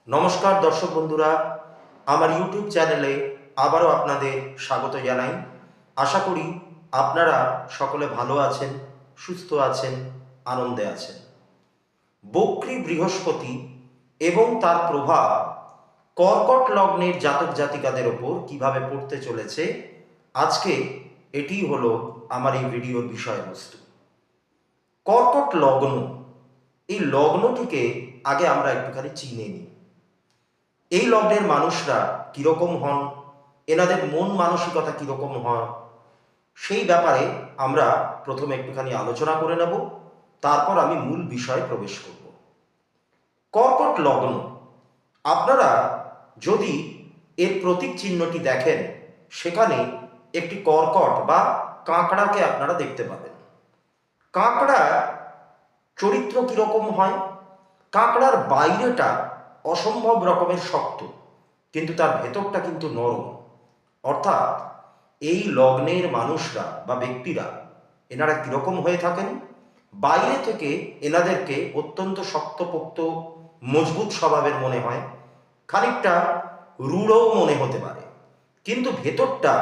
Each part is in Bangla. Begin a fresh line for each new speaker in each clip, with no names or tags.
নমস্কার দর্শক বন্ধুরা, আমার ইউটিউব চ্যানেলে আবারও আপনাদের স্বাগত জানাই। আশা করি আপনারা সকলে ভালো আছেন, সুস্থ আছেন, আনন্দে আছেন। বক্রী বৃহস্পতি এবং তার প্রভাব কর্কট লগ্নের জাতক জাতিকাদের ওপর কিভাবে পড়তে চলেছে, আজকে এটিই হলো আমার এই ভিডিওর বিষয়বস্তু। কর্কট লগ্ন, এই লগ্নটিকে আগে আমরা একটুখানি চিনে নিই। এই লগ্নের মানুষরা কীরকম হন, এনাদের মন মানসিকতা কীরকম হয়, সেই ব্যাপারে আমরা প্রথমে একটুখানি আলোচনা করে নেব, তারপর আমি মূল বিষয়ে প্রবেশ করব। কর্কট লগ্ন, আপনারা যদি এর প্রতীক চিহ্নটি দেখেন, সেখানে একটি কর্কট বা কাঁকড়াকে আপনারা দেখতে পাবেন। কাঁকড়ার চরিত্র কীরকম হয়? কাঁকড়ার বাইরেটা অসম্ভব রকমের শক্ত, কিন্তু তার ভেতরটা কিন্তু নরম। অর্থাৎ এই লগ্নের মানুষরা বা ব্যক্তিরা, এনারা কীরকম হয়ে থাকেন? বাইরে থেকে এনাদেরকে অত্যন্ত শক্তপোক্ত, মজবুত স্বভাবের মনে হয়, খানিকটা রূঢ়ও মনে হতে পারে, কিন্তু ভেতরটা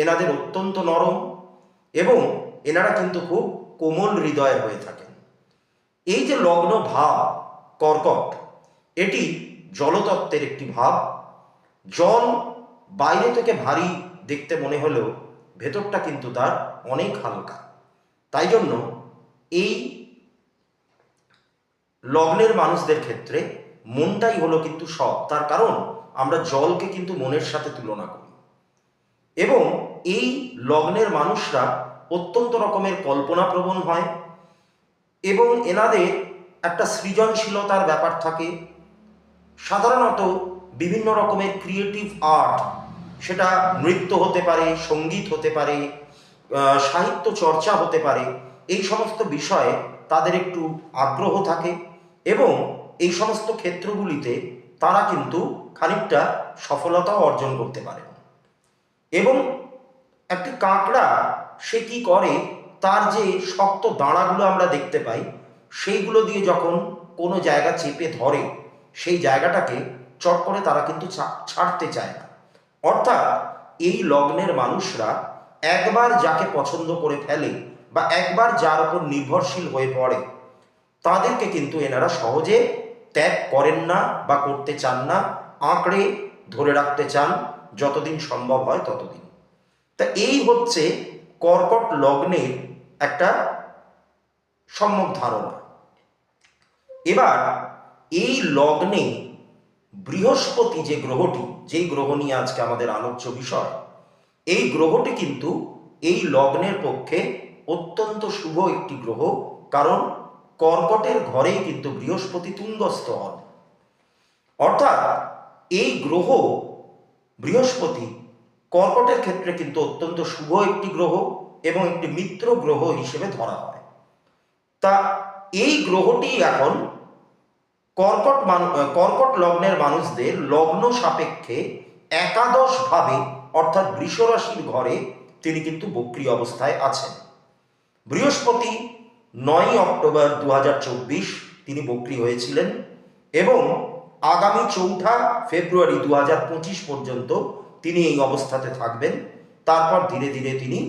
এনাদের অত্যন্ত নরম এবং এনারা কিন্তু খুব কোমল হৃদয়ের হয়ে থাকেন। এই যে লগ্ন ভাব কর্কট, এটি জলতত্ত্বের একটি ভাব। জল বাইরে থেকে ভারী দেখতে মনে হলেও ভেতরটা কিন্তু তার অনেক হালকা। তাই জন্য এই লগ্নের মানুষদের ক্ষেত্রে মনটাই হলো কিন্তু সব। তার কারণ আমরা জলকে কিন্তু মনের সাথে তুলনা করি। এবং এই লগ্নের মানুষরা অত্যন্ত রকমের কল্পনাপ্রবণ হয় এবং এনাদের একটা সৃজনশীলতার ব্যাপার থাকে। সাধারণত বিভিন্ন রকমের ক্রিয়েটিভ আর্ট, সেটা নৃত্য হতে পারে, সঙ্গীত হতে পারে, সাহিত্য চর্চা হতে পারে, এই সমস্ত বিষয়ে তাদের একটু আগ্রহ থাকে এবং এই সমস্ত ক্ষেত্রগুলিতে তারা কিন্তু খানিকটা সফলতাও অর্জন করতে পারে। এবং একটি কাঁকড়া সে কি করে, তার যে শক্ত দাঁড়াগুলো আমরা দেখতে পাই, সেইগুলো দিয়ে যখন কোনো জায়গা চেপে ধরে, সেই জায়গাটাকে চট করে তারা কিন্তু ছাড়তে চায় না। অর্থাৎ এই লগ্নের মানুষরা একবার যাকে পছন্দ করে ফেলে বা একবার যার উপর নির্ভরশীল হয়ে পড়ে, তাদেরকে কিন্তু এনারা সহজে ত্যাগ করেন না বা করতে চান না, আঁকড়ে ধরে রাখতে চান যতদিন সম্ভব হয় ততদিন। তা এই হচ্ছে কর্কট লগ্নের একটা সম্যক ধারণা। এবার এই লগ্নে বৃহস্পতি যে গ্রহটি, যেই গ্রহ নিয়ে আজকে আমাদের আলোচ্য বিষয়, এই গ্রহটি কিন্তু এই লগ্নের পক্ষে অত্যন্ত শুভ একটি গ্রহ। কারণ কর্কটের ঘরেই কিন্তু বৃহস্পতি তুঙ্গস্থ হন। অর্থাৎ এই গ্রহ বৃহস্পতি কর্কটের ক্ষেত্রে কিন্তু অত্যন্ত শুভ একটি গ্রহ এবং একটি মিত্র গ্রহ হিসেবে ধরা হয়। তা এই গ্রহটি এখন কর্কট লগ্নের মানুষদের লগ্ন সাপেক্ষে একাদশভাবে, অর্থাৎ বৃষ রাশির ঘরে তিনি কিন্তু বক্রী অবস্থায় আছেন। বৃহস্পতি 9 অক্টোবর 2024 তিনি বক্রী হয়েছিলেন এবং আগামী 4 ফেব্রুয়ারি 2025 পর্যন্ত তিনি এই অবস্থাতে থাকবেন। তারপর ধীরে ধীরে তিনি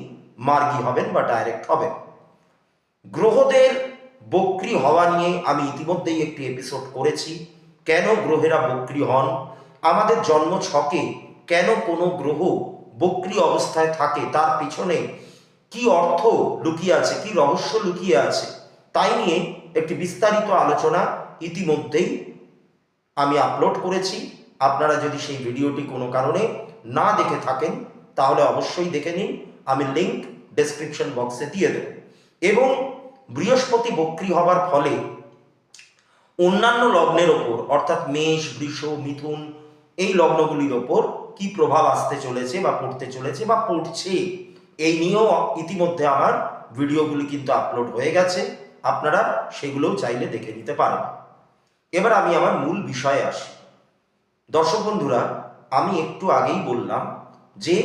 মার্গী হবেন বা ডাইরেক্ট হবেন। গ্রহদের বক্রী হওয়া নিয়ে আমি ইতিমধ্যেই একটি এপিসোড করেছি। কেন গ্রহেরা বক্রী হন, আমাদের জন্ম ছকে কেন কোনো গ্রহ বক্রী অবস্থায় থাকে, তার পিছনে কি অর্থ লুকিয়ে আছে, কি রহস্য লুকিয়ে আছে, তাই নিয়ে একটি বিস্তারিত আলোচনা ইতিমধ্যেই আমি আপলোড করেছি। আপনারা যদি সেই ভিডিওটি কোনো কারণে না দেখে থাকেন তাহলে অবশ্যই দেখে নিন, আমি লিঙ্ক ডেসক্রিপশন বক্সে দিয়ে দেব। এবং বৃহস্পতি বক্রী হবার ফলে অন্যান্য লগ্নের ওপর, অর্থাৎ মেষ, বৃষ, মিথুন, এই লগ্নগুলির ওপর কি প্রভাব আসতে চলেছে বা পড়তে চলেছে বা পড়ছে, এই নিয়েও ইতিমধ্যে আমার ভিডিওগুলি কিন্তু আপলোড হয়ে গেছে। আপনারা সেগুলোও চাইলে দেখে নিতে পারেন। এবার আমি আমার মূল বিষয়ে আসি। দর্শক বন্ধুরা, আমি একটু আগেই বললাম যে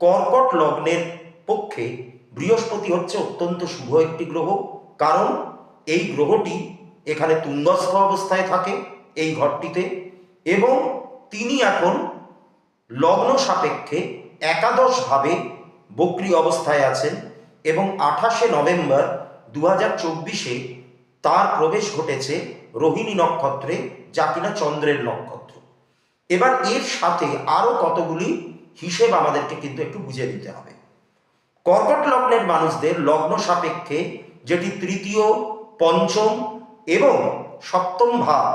কর্কট লগ্নের পক্ষে বৃহস্পতি হচ্ছে অত্যন্ত শুভ একটি গ্রহ। কারণ এই গ্রহটি এখানে তুঙ্গস্থ অবস্থায় থাকে এই ঘরটিতে এবং তিনি এখন লগ্ন সাপেক্ষে একাদশভাবে বক্রী অবস্থায় আছেন এবং 28শে নভেম্বর 2024 তার প্রবেশ ঘটেছে রোহিণী নক্ষত্রে, যা কিনা চন্দ্রের নক্ষত্র। এবার এর সাথে আরো কতগুলি হিসেব আমাদেরকে কিন্তু একটু বুঝে দিতে হবে। কর্কট লগ্নের মানুষদের লগ্ন সাপেক্ষে যেটি তৃতীয়, পঞ্চম এবং সপ্তম ভাব,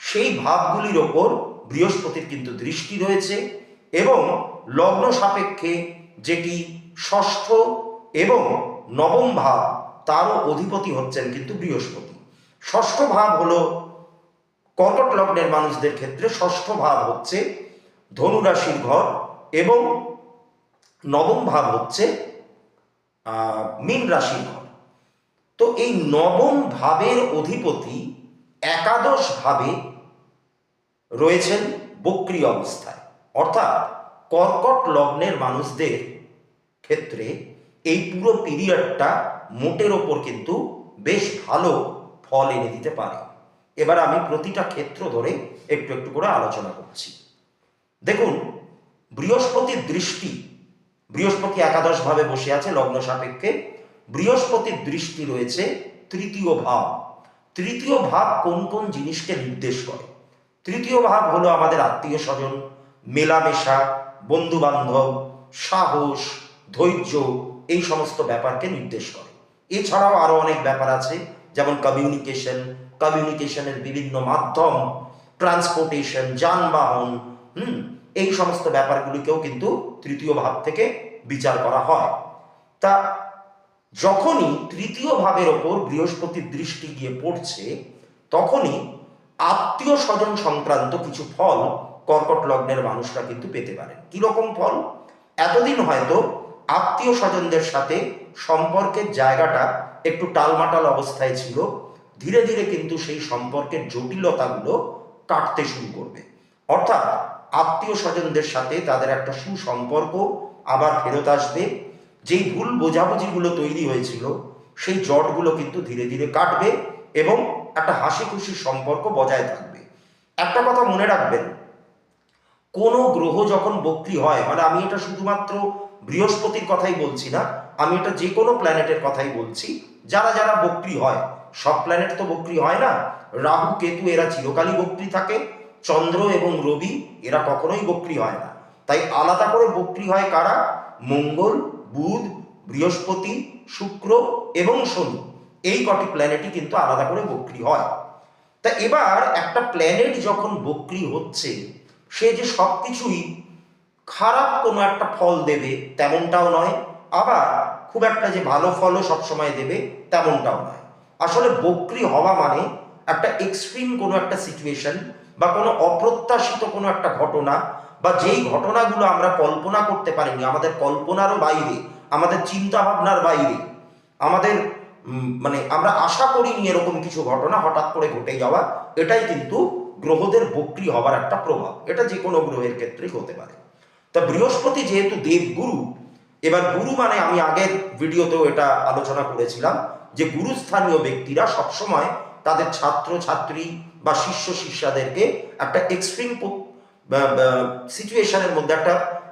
সেই ভাবগুলির ওপর বৃহস্পতির কিন্তু দৃষ্টি রয়েছে এবং লগ্ন সাপেক্ষে যেটি ষষ্ঠ এবং নবম ভাব, তারও অধিপতি হচ্ছেন কিন্তু বৃহস্পতি। ষষ্ঠ ভাব হলো কর্কট লগ্নের মানুষদের ক্ষেত্রে ষষ্ঠ ভাব হচ্ছে ধনু রাশির ঘর এবং নবম ভাব হচ্ছে মীন রাশির ঘর। তো এই নবম ভাবের অধিপতি একাদশ ভাবে রয়েছেন বক্রী অবস্থায়, অর্থাৎ কর্কট লগ্নের মানুষদের ক্ষেত্রে এই পুরো পিরিয়ডটা মোটের ওপর কিন্তু বেশ ভালো ফল এনে দিতে পারে। এবার আমি প্রতিটা ক্ষেত্র ধরে একটু একটু করে আলোচনা করছি। দেখুন, বৃহস্পতির দৃষ্টি, বৃহস্পতি একাদশ ভাবে বসে আছে লগ্ন সাপেক্ষে। বৃহস্পতির দৃষ্টি রয়েছে তৃতীয় ভাব। তৃতীয় ভাব কোন কোন জিনিসকে নির্দেশ করে? তৃতীয় ভাব হলো আমাদের আত্মীয় স্বজন, মেলামেশা, বন্ধু বান্ধব, সাহস, ধৈর্য, এই সমস্ত ব্যাপারকে নির্দেশ করে। এছাড়াও আরো অনেক ব্যাপার আছে, যেমন কমিউনিকেশনের বিভিন্ন মাধ্যম, ট্রান্সপোর্টেশন, যানবাহন, এই সমস্ত ব্যাপারগুলিকেও কিন্তু তৃতীয় ভাব থেকে বিচার করা হয়। তা যখনই তৃতীয় ভাবের ওপর বৃহস্পতির দৃষ্টি গিয়ে পড়ছে, তখনই আত্মীয় স্বজন সংক্রান্ত কিছু ফল কর্কট লগ্নের মানুষরা কিন্তু পেতে পারেন। কিরকম ফল? এতদিন হয়তো আত্মীয় স্বজনদের সাথে সম্পর্কের জায়গাটা একটু টালমাটাল অবস্থায় ছিল, ধীরে ধীরে কিন্তু সেই সম্পর্কের জটিলতাগুলো কাটতে শুরু করবে। অর্থাৎ আত্মীয় স্বজনদের সাথে তাদের একটা সুসম্পর্ক আবার ফেরত আসবে। যেই ভুল বোঝাবুঝিগুলো তৈরি হয়েছিল, সেই জটগুলো কিন্তু ধীরে ধীরে কাটবে এবং একটা হাসি খুশির সম্পর্ক বজায় থাকবে। একটা কথা মনে রাখবেন, কোনো গ্রহ যখন বক্রী হয়, মানে আমি এটা শুধুমাত্র বৃহস্পতির কথাই বলছি না, আমি এটা যে কোনো প্ল্যানেটের কথাই বলছি, যারা যারা বক্রী হয়, সব প্ল্যানেট তো বক্রী হয় না। রাহু, কেতু এরা চিরকালই বক্রী থাকে, চন্দ্র এবং রবি এরা কখনোই বক্রী হয় না। তাই আলাদা করে বক্রী হয় কারা? মঙ্গল, বুধ, বৃহস্পতি, শুক্র এবং শনি, এই কটি প্ল্যানেটই কিন্তু আলাদা করে বক্রী হয়। তা এবার একটা প্ল্যানেট যখন বক্রী হচ্ছে, সে যে সবকিছুই খারাপ কোনো একটা ফল দেবে তেমনটাও নয়, আবার খুব একটা যে ভালো ফলও সবসময় দেবে তেমনটাও নয়। আসলে বক্রী হওয়া মানে একটা এক্সট্রিম কোনো একটা সিচুয়েশন বা কোনো অপ্রত্যাশিত কোনো একটা ঘটনা, বা যেই ঘটনাগুলো আমরা কল্পনা করতে পারিনি, আমাদের কল্পনারও বাইরে, আমাদের চিন্তা ভাবনার বাইরে, আমাদের মানে আমরা আশা করিনি এরকম কিছু ঘটনা হঠাৎ করে ঘটে যাওয়া, এটাই কিন্তু গ্রহদের বক্রী হওয়ার একটা প্রভাব। এটা যে কোনো গ্রহের ক্ষেত্রেই হতে পারে। তা বৃহস্পতি যেহেতু দেবগুরু, এবার গুরু মানে আমি আগের ভিডিওতেও এটা আলোচনা করেছিলাম যে গুরুস্থানীয় ব্যক্তিরা সবসময় তাদের ছাত্র ছাত্রী বা শিষ্য শিষ্যাদেরকে একটা এক্সট্রিম সিচুয়েশনের মধ্যে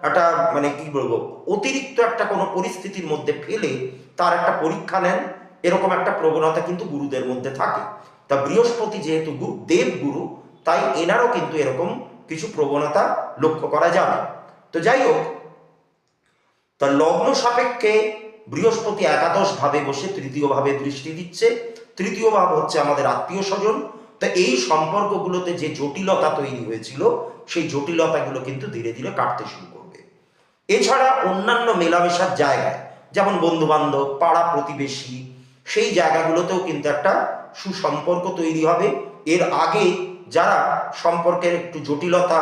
একটা মানে কি বলবো, অতিরিক্ত একটা কোনো পরিস্থিতির মধ্যে ফেলে তার একটা পরীক্ষা নেন, এরকম একটা প্রবণতা কিন্তু গুরুদের মধ্যে থাকে। তা বৃহস্পতি যেহেতু দেবগুরু, তাই এনারও কিন্তু এরকম কিছু প্রবণতা লক্ষ্য করা যাবে। তো যাই হোক, তা লগ্ন সাপেক্ষে বৃহস্পতি একাদশ ভাবে বসে তৃতীয় ভাবে দৃষ্টি দিচ্ছে। তৃতীয় ভাব হচ্ছে আমাদের আত্মীয় স্বজন। তা এই সম্পর্কগুলোতে যে জটিলতা তৈরি হয়েছিল, সেই জটিলতাগুলো কিন্তু ধীরে ধীরে কাটতে শুরু করবে। এছাড়া অন্যান্য মেলামেশার জায়গায়, যেমন বন্ধু বান্ধব, পাড়া প্রতিবেশী, সেই জায়গাগুলোতেও কিন্তু একটা সুসম্পর্ক তৈরি হবে। এর আগে যারা সম্পর্কের একটু জটিলতা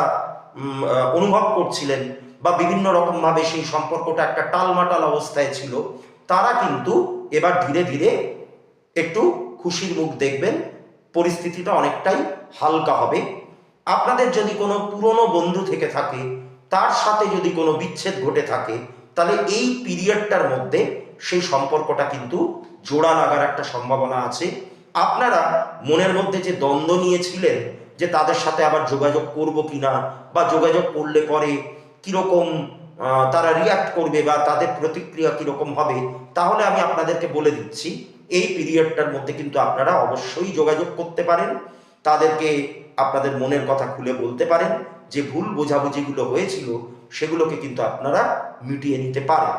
অনুভব করছিলেন বা বিভিন্ন রকম ভাবে সেই সম্পর্কটা একটা টালমাটাল অবস্থায় ছিল, তারা কিন্তু এবার ধীরে ধীরে একটু খুশির মুখ দেখবেন, পরিস্থিতিটা অনেকটাই হালকা হবে। আপনাদের যদি কোনো পুরনো বন্ধু থেকে থাকে, তার সাথে যদি কোনো বিচ্ছেদ ঘটে থাকে, তাহলে এই পিরিয়ডটার মধ্যে সেই সম্পর্কটা কিন্তু জোড়া লাগার একটা সম্ভাবনা আছে। আপনারা মনের মধ্যে যে দ্বন্দ্ব নিয়েছিলেন যে তাদের সাথে আবার যোগাযোগ করব কিনা, বা যোগাযোগ করলে পরে কীরকম তারা রিয়াক্ট করবে বা তাদের প্রতিক্রিয়া কীরকম হবে, তাহলে আমি আপনাদেরকে বলে দিচ্ছি এই পিরিয়ডটার মধ্যে কিন্তু আপনারা অবশ্যই যোগাযোগ করতে পারেন, তাদেরকে আপনাদের মনের কথা খুলে বলতে পারেন, যে ভুল বোঝাবুঝিগুলো হয়েছিল সেগুলোকে কিন্তু আপনারা মিটিয়ে নিতে পারেন।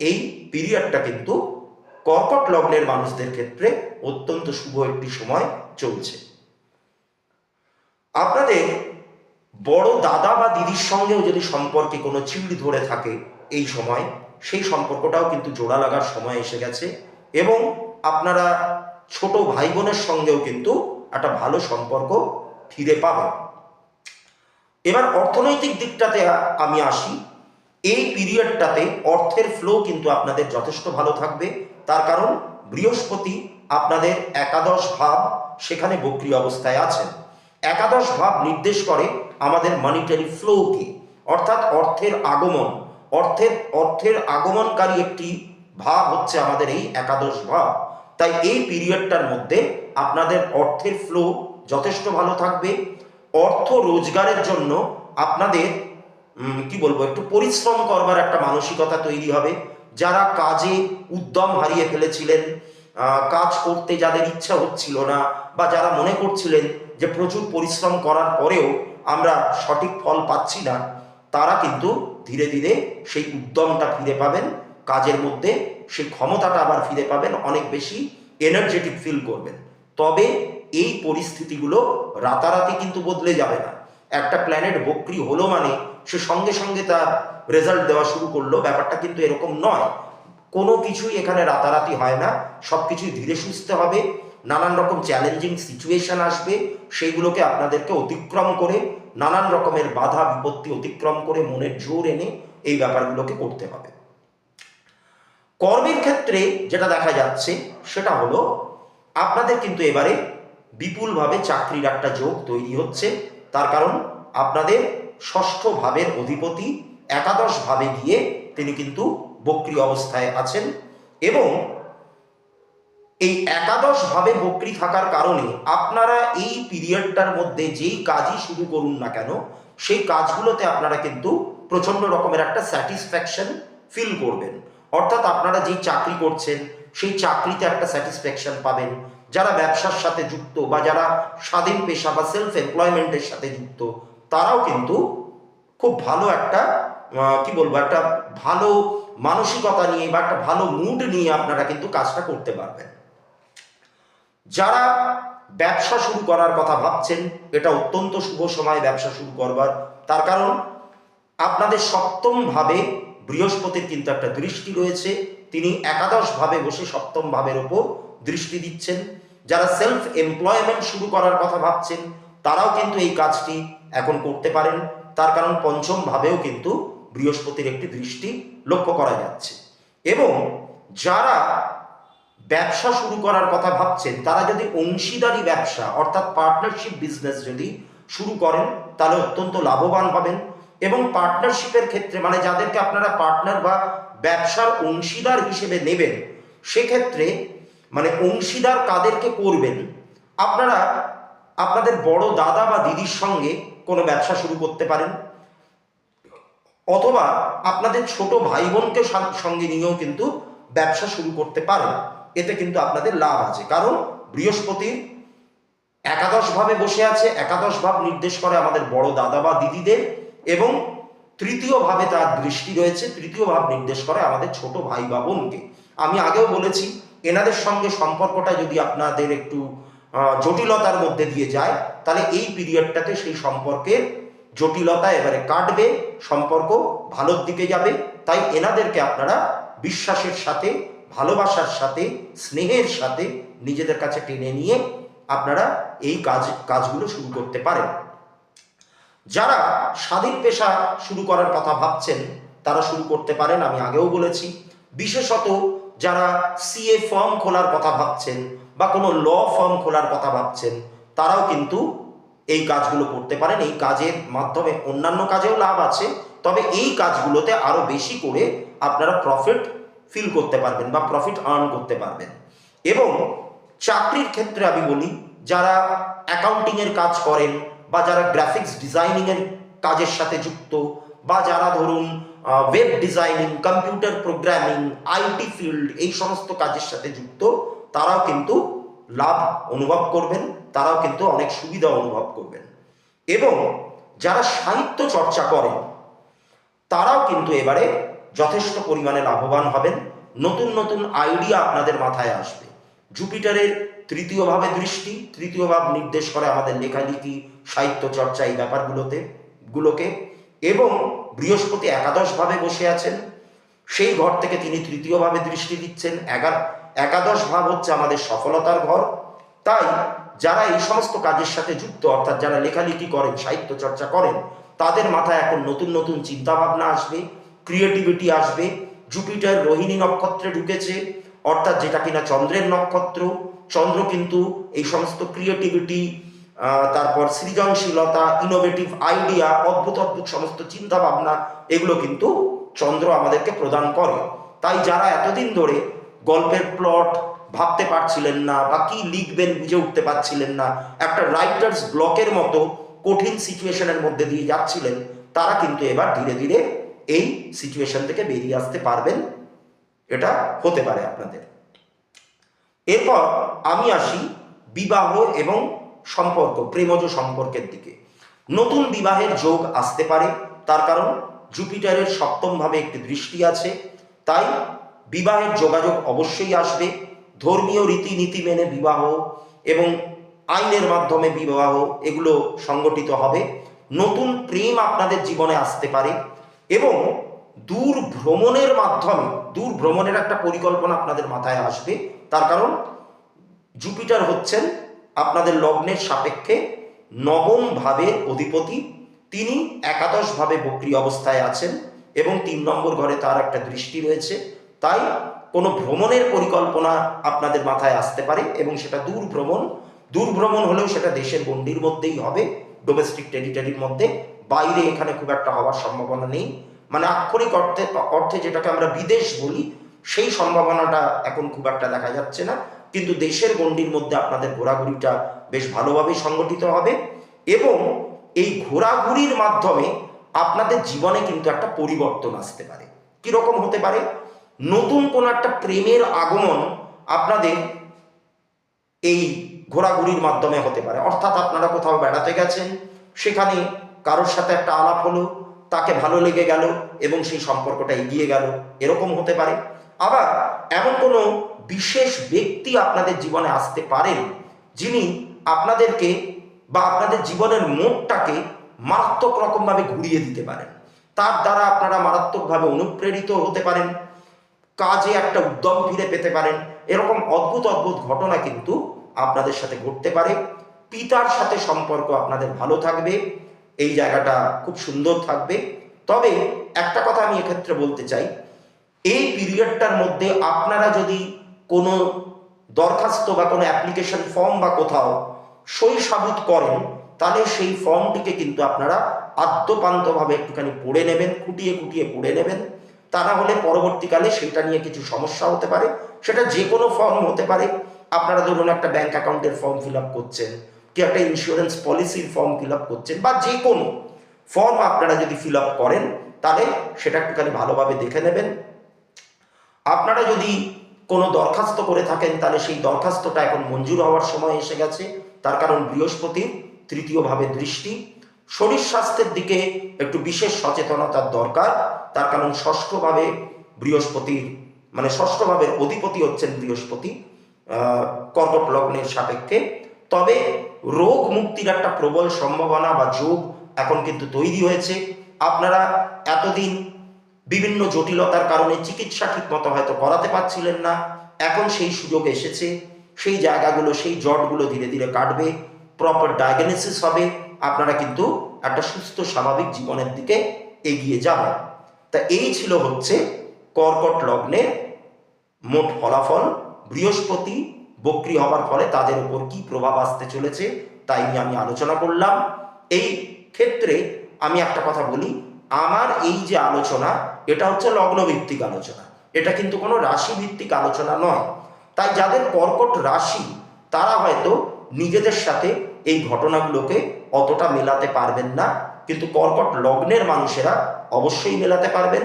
এই পিরিয়ডটা কিন্তু কর্কট লগ্নের মানুষদের ক্ষেত্রে অত্যন্ত শুভ একটি সময় চলছে। আপনাদের বড় দাদা বা দিদির সঙ্গেও যদি সম্পর্কে কোনো চিড় ধরে থাকে এই সময়, সেই সম্পর্কটাও কিন্তু জোড়া লাগার সময় এসে গেছে, এবং আপনারা ছোট ভাই বোনের সঙ্গেও কিন্তু একটা ভালো সম্পর্ক ফিরে পাবেন। এবার অর্থনৈতিক দিকটাতে আমি আসি। এই পিরিয়ডটাতে অর্থের ফ্লো কিন্তু আপনাদের যথেষ্ট ভালো থাকবে, তার কারণ বৃহস্পতি আপনাদের একাদশ ভাব, সেখানে বক্রী অবস্থায় আছেন। একাদশ ভাব নির্দেশ করে আমাদের মনিটারি ফ্লোকে, অর্থাৎ অর্থের আগমন। অর্থের আগমনকারী একটি ভাব হচ্ছে আমাদের এই একাদশ ভাব। তাই এই পিরিয়ডটার মধ্যে আপনাদের অর্থের ফ্লো যথেষ্ট ভালো থাকবে। অর্থ রোজগারের জন্য আপনাদের কি বলবো, একটু পরিশ্রম করবার একটা মানসিকতা তৈরি হবে। যারা কাজে উদ্যম হারিয়ে ফেলেছিলেন, কাজ করতে যাদের ইচ্ছা হচ্ছিল না, বা যারা মনে করছিলেন যে প্রচুর পরিশ্রম করার পরেও আমরা সঠিক ফল পাচ্ছি না, তারা কিন্তু ধীরে ধীরে সেই উদ্যমটা ফিরে পাবেন, কাজের মধ্যে সেই ক্ষমতাটা আবার ফিরে পাবেন, অনেক বেশি এনার্জেটিক ফিল করবেন। তবে এই পরিস্থিতিগুলো রাতারাতি কিন্তু বদলে যাবে না। একটা প্ল্যানেট বক্রী হলো মানে সে সঙ্গে সঙ্গে তার রেজাল্ট দেওয়া শুরু করলো, ব্যাপারটা কিন্তু এরকম নয়। কোনো কিছুই এখানে রাতারাতি হয় না, সব কিছুই ধীরে সুস্থে হবে। নানান রকম চ্যালেঞ্জিং সিচুয়েশন আসবে, সেইগুলোকে আপনাদেরকে অতিক্রম করে, নানান রকমের বাধা বিপত্তি অতিক্রম করে মনের জোর এনে এই ব্যাপারগুলোকে করতে হবে। কর্মের ক্ষেত্রে যেটা দেখা যাচ্ছে সেটা হলো আপনাদের কিন্তু এবারে বিপুলভাবে চাকরির একটা যোগ তৈরি হচ্ছে, তার কারণ আপনাদের ষষ্ঠ ভাবের অধিপতি একাদশ ভাবে গিয়ে তিনি কিন্তু বক্রী অবস্থায় আছেন, এবং এই একাদশ ভাবে বক্রী থাকার কারণে আপনারা এই পিরিয়ডটার মধ্যে যেই কাজই শুরু করুন না কেন, সেই কাজগুলোতে আপনারা কিন্তু প্রচন্ড রকমের একটা স্যাটিসফ্যাকশন ফিল করবেন। অর্থাৎ আপনারা যেই চাকরি করছেন সেই চাকরিতে একটা স্যাটিসফ্যাকশন পাবেন। যারা ব্যবসার সাথে যুক্ত বা যারা স্বাধীন পেশা বা সেলফ এমপ্লয়মেন্টের সাথে যুক্ত, তারাও কিন্তু খুব ভালো একটা কি বলবো, একটা ভালো মানসিকতা নিয়ে বা একটা ভালো মুড নিয়ে আপনারা কিন্তু কাজটা করতে পারবেন। যারা ব্যবসা শুরু করার কথা ভাবছেন, এটা অত্যন্ত শুভ সময় ব্যবসা শুরু করবার, তার কারণ আপনাদের সপ্তম ভাবে বৃহস্পতির কিন্তু একটা দৃষ্টি রয়েছে, তিনি একাদশ ভাবে বসে সপ্তম ভাবের ওপর দৃষ্টি দিচ্ছেন। যারা সেলফ এমপ্লয়মেন্ট শুরু করার কথা ভাবছেন তারাও কিন্তু এই কাজটি এখন করতে পারেন, তার কারণ পঞ্চম ভাবেও কিন্তু বৃহস্পতির একটি দৃষ্টি লক্ষ্য করা যাচ্ছে। এবং যারা ব্যবসা শুরু করার কথা ভাবছেন তারা যদি অংশীদারি ব্যবসা অর্থাৎ পার্টনারশিপ বিজনেস যদি শুরু করেন তাহলে অত্যন্ত লাভবান হবেন। এবং পার্টনারশিপের ক্ষেত্রে মানে যাদেরকে আপনারা পার্টনার বা ব্যবসার অংশীদার হিসেবে নেবেন, সেক্ষেত্রে মানে অংশীদার কাদেরকে করবেন, আপনারা আপনাদের বড় দাদা বা দিদির সঙ্গে কোনো ব্যবসা শুরু করতে পারেন, অথবা আপনাদের ছোট ভাই বোনকে সঙ্গে নিয়েও কিন্তু ব্যবসা শুরু করতে পারেন। এতে কিন্তু আপনাদের লাভ আছে, কারণ বৃহস্পতির একাদশ ভাবে বসে আছে। একাদশ ভাব নির্দেশ করে আমাদের বড় দাদা বা দিদিদের, এবং তৃতীয় ভাবে তার দৃষ্টি রয়েছে। তৃতীয় ভাব নির্দেশ করে আমাদের ছোট ভাই বা বোনকে। আমি আগেও বলেছি, এনাদের সঙ্গে সম্পর্কটা যদি আপনাদের একটু জটিলতার মধ্যে দিয়ে যায়, তাহলে এই পিরিয়ডটাতে সেই সম্পর্কের জটিলতা এবারে কাটবে, সম্পর্ক ভালোর দিকে যাবে। তাই এনাদেরকে আপনারা বিশ্বাসের সাথে, ভালোবাসার সাথে, স্নেহের সাথে নিজেদের কাছে টেনে নিয়ে আপনারা এই কাজগুলো শুরু করতে পারেন। যারা স্বাধীন পেশা শুরু করার কথা ভাবছেন তারা শুরু করতে পারেন, আমি আগেও বলেছি। বিশেষত যারা সিএ ফার্ম খোলার কথা ভাবছেন বা কোনো ল ফার্ম খোলার কথা ভাবছেন, তারাও কিন্তু এই কাজগুলো করতে পারেন। এই কাজের মাধ্যমে অন্যান্য কাজেও লাভ আছে, তবে এই কাজগুলোতে আরো বেশি করে আপনারা প্রফিট ফিল করতে পারবেন বা প্রফিট আর্ন করতে পারবেন। এবং চাকরির ক্ষেত্রে আমি বলি, যারা অ্যাকাউন্টিংয়ের কাজ করেন বা যারা গ্রাফিক্স ডিজাইনিংয়ের কাজের সাথে যুক্ত, বা যারা ধরুন web designing, computer programming, IT field, এই সমস্ত কাজের সাথে যুক্ত, তারাও কিন্তু লাভ অনুভব করবেন, তারাও কিন্তু অনেক সুবিধা অনুভব করবেন। এবং যারা সাহিত্য চর্চা করেন তারাও কিন্তু এবারে যথেষ্ট পরিমাণে লাভবান হবেন। নতুন নতুন আইডিয়া আপনাদের মাথায় আসবে। জুপিটারের তৃতীয় ভাবে দৃষ্টি, তৃতীয় ভাব নির্দেশ করে আমাদের লেখালেখি, সাহিত্য চর্চা, এই ব্যাপারগুলোকে। এবং বৃহস্পতি একাদশ ভাবে বসে আছেন, সেই ঘর থেকে তিনি তৃতীয় ভাবে দৃষ্টি দিচ্ছেন। একাদশ ভাব হচ্ছে আমাদের সফলতার ঘর। তাই যারা এই সমস্ত কাজের সাথে যুক্ত, অর্থাৎ যারা লেখালেখি করেন, সাহিত্য চর্চা করেন, তাদের মাথায় এখন নতুন নতুন চিন্তা ভাবনা আসবে, ক্রিয়েটিভিটি আসবে। জুপিটার রোহিণী নক্ষত্রে ঢুকেছে, অর্থাৎ যেটা কিনা চন্দ্রের নক্ষত্র। চন্দ্র কিন্তু এই সমস্ত ক্রিয়েটিভিটি, তারপর সৃজনশীলতা, ইনোভেটিভ আইডিয়া, অদ্ভুত অদ্ভুত সমস্ত চিন্তা ভাবনা, এগুলো কিন্তু চন্দ্র আমাদেরকে প্রদান করে। তাই যারা এতদিন ধরে গল্পের প্লট ভাবতে পারছিলেন না, বা কি লিখবেন বুঝে উঠতে পারছিলেন না, একটা রাইটার্স ব্লকের মতো কঠিন সিচুয়েশনের মধ্যে দিয়ে যাচ্ছিলেন, তারা কিন্তু এবার ধীরে ধীরে এই সিচুয়েশন থেকে বেরিয়ে আসতে পারবেন। এটা হতে পারে আপনাদের। এরপর আমি আসি বিবাহ এবং সম্পর্ক, প্রেমজ সম্পর্কের দিকে। নতুন বিবাহের যোগ আসতে পারে, তার কারণ জুপিটারের সপ্তম ভাবে একটি দৃষ্টি আছে। তাই বিবাহের যোগাযোগ অবশ্যই আসবে। ধর্মীয় রীতিনীতি মেনে বিবাহ এবং আইনের মাধ্যমে বিবাহ, এগুলো সংগঠিত হবে। নতুন প্রেম আপনাদের জীবনে আসতে পারে এবং দূর ভ্রমণের মাধ্যমে, দূর ভ্রমণের একটা পরিকল্পনা আপনাদের মাথায় আসবে। তার কারণ জুপিটার হচ্ছেন আপনাদের লগ্নের সাপেক্ষে নবম ভাবের অধিপতি। তিনি একাদশ ভাবে বক্রী অবস্থায় আছেন এবং 3 নম্বর ঘরে তার একটা দৃষ্টি রয়েছে। তাই কোনো ভ্রমণের পরিকল্পনা আপনাদের মাথায় আসতে পারে, এবং সেটা দূর ভ্রমণ হলেও সেটা দেশের গণ্ডির মধ্যেই হবে, ডোমেস্টিক টেরিটরির মধ্যে। বাইরে এখানে খুব একটা হওয়ার সম্ভাবনা নেই। মানে আক্ষরিক অর্থে যেটাকে আমরা বিদেশ বলি, সেই সম্ভাবনাটা এখন খুব একটা দেখা যাচ্ছে না। কিন্তু দেশের গণ্ডির মধ্যে আপনাদের ঘোরাঘুরিটা বেশ ভালোভাবেই সংগঠিত হবে। এবং এই ঘোরাঘুরির মাধ্যমে আপনাদের জীবনে কিন্তু একটা পরিবর্তন আসতে পারে। কিরকম হতে পারে? নতুন কোনো একটা প্রেমের আগমন আপনাদের এই ঘোরাঘুরির মাধ্যমে হতে পারে। অর্থাৎ আপনারা কোথাও বেড়াতে গেছেন, সেখানে কারোর সাথে একটা আলাপ হলো, তাকে ভালো লেগে গেল এবং সেই সম্পর্কটা এগিয়ে গেল, এরকম হতে পারে। আবার এমন কোনো বিশেষ ব্যক্তি আপনাদের জীবনে আসতে পারেন, যিনি আপনাদেরকে বা আপনাদের জীবনের মোড়টাকে মারাত্মক রকমভাবে ঘুরিয়ে দিতে পারেন। তার দ্বারা আপনারা মারাত্মকভাবে অনুপ্রেরিত হতে পারেন, কাজে একটা উদ্যম ফিরে পেতে পারেন। এরকম অদ্ভুত অদ্ভুত ঘটনা কিন্তু আপনাদের সাথে ঘটতে পারে। পিতার সাথে সম্পর্ক আপনাদের ভালো থাকবে, এই জায়গাটা খুব সুন্দর থাকবে। তবে একটা কথা আমি এক্ষেত্রে বলতে চাই, এই পিরিয়ডটার মধ্যে আপনারা যদি কোনো দরখাস্ত বা কোনো অ্যাপ্লিকেশন ফর্ম বা কোথাও সই সাবুত করেন, তাহলে সেই ফর্মটিকে কিন্তু আপনারা আদ্যপান্তভাবে একটুখানি পড়ে নেবেন, খুঁটিয়ে খুঁটিয়ে পড়ে নেবেন। তা না হলে পরবর্তীকালে সেটা নিয়ে কিছু সমস্যা হতে পারে। সেটা যে কোনো ফর্ম হতে পারে। আপনারা ধরুন একটা ব্যাংক অ্যাকাউন্টের ফর্ম ফিল আপ করছেন, কি একটা ইন্স্যুরেন্স পলিসির ফর্ম ফিল আপ করছেন, বা যে কোনো ফর্ম আপনারা যদি ফিল আপ করেন, তাহলে সেটা একটুখানি ভালোভাবে দেখে নেবেন। আপনারা যদি কোনো দরখাস্ত করে থাকেন, তাহলে সেই দরখাস্তটা এখন মঞ্জুর হওয়ার সময় এসে গেছে। তার কারণ বৃহস্পতির তৃতীয় ভাবে দৃষ্টি। শরীর স্বাস্থ্যের দিকে একটু বিশেষ সচেতনতার দরকার। তার কারণ ষষ্ঠ ভাবে বৃহস্পতির, মানে ষষ্ঠ ভাবের অধিপতি হচ্ছেন বৃহস্পতি কর্কট লগ্নের সাপেক্ষে। তবে রোগ মুক্তির একটা প্রবল সম্ভাবনা বা যোগ এখন কিন্তু তৈরি হয়েছে। আপনারা এতদিন বিভিন্ন জটিলতার কারণে চিকিৎসা ঠিক মতো হয়তো করাতে পারছিলেন না, এখন সেই সুযোগ এসেছে। সেই জায়গাগুলো, সেই জটগুলো ধীরে ধীরে কাটবে, প্রপার ডায়াগনোসিস হবে, আপনারা কিন্তু একটা সুস্থ স্বাভাবিক জীবনের দিকে এগিয়ে যাবেন। তা এই ছিল হচ্ছে কর্কট লগ্নের মোট ফলাফল। বৃহস্পতি বক্রী হবার ফলে তাদের উপর কি প্রভাব আসতে চলেছে তাই নিয়ে আমি আলোচনা করলাম। এই ক্ষেত্রে আমি একটা কথা বলি, আমার এই যে আলোচনা, এটা হচ্ছে লগ্ন ভিত্তিক আলোচনা, এটা কিন্তু কোনো রাশি ভিত্তিক আলোচনা নয়। তাই যাদের কর্কট রাশি, তারা হয়তো নিজেদের সাথে এই ঘটনাগুলোকে অতটা মেলাতে পারবেন না, কিন্তু কর্কট লগ্নের মানুষেরা অবশ্যই মেলাতে পারবেন।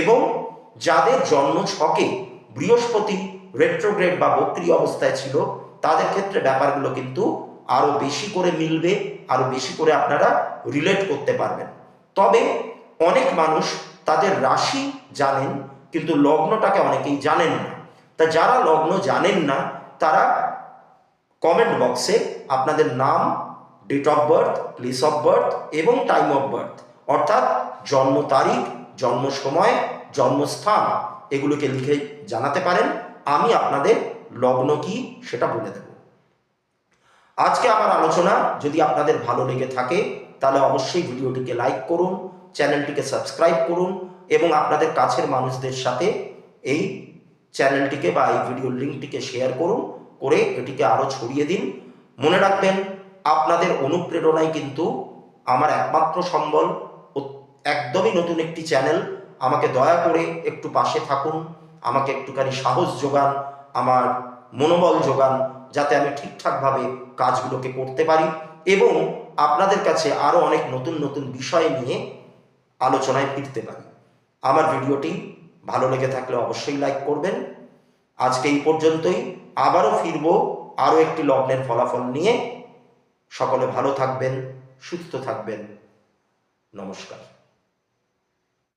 এবং যাদের জন্ম ছকে বৃহস্পতি রেট্রোগ্রেড বা বক্রী অবস্থায় ছিল, তাদের ক্ষেত্রে ব্যাপারগুলো কিন্তু আরো বেশি করে মিলবে, আরো বেশি করে আপনারা রিলেট করতে পারবেন। তবে অনেক মানুষ তাদের রাশি জানেন, কিন্তু লগ্নটাকে অনেকেই জানেন না। তা যারা লগ্ন জানেন না, তারা কমেন্ট বক্সে আপনাদের নাম, date of birth, place of birth এবং টাইম অফ বার্থ, অর্থাৎ জন্ম তারিখ, জন্ম সময়, জন্মস্থান, এগুলোকে লিখে জানাতে পারেন। আমি আপনাদের লগ্ন কি সেটা বলে দেব। আজকে আমার আলোচনা যদি আপনাদের ভালো লেগে থাকে, তাহলে অবশ্যই ভিডিওটিকে লাইক করুন, চ্যানেলটিকে সাবস্ক্রাইব করুন এবং আপনাদের কাছের মানুষদের সাথে এই চ্যানেলটিকে বা এই ভিডিওর লিঙ্কটিকে শেয়ার করুন, করে এটিকে আরও ছড়িয়ে দিন। মনে রাখবেন, আপনাদের অনুপ্রেরণাই কিন্তু আমার একমাত্র সম্বল। একদমই নতুন একটি চ্যানেল, আমাকে দয়া করে একটু পাশে থাকুন, আমাকে একটুখানি সাহস যোগান, আমার মনোবল যোগান, যাতে আমি ঠিকঠাকভাবে কাজগুলোকে করতে পারি এবং আপনাদের কাছে আরও অনেক নতুন নতুন বিষয় নিয়ে আলোচনায় ফিরতে পারি। আমার ভিডিওটি ভালো লেগে থাকলে অবশ্যই লাইক করবেন। আজকে এই পর্যন্তই, আবারও ফিরব আরও একটি লগ্নের ফলাফল নিয়ে। সকলে ভালো থাকবেন, সুস্থ থাকবেন। নমস্কার।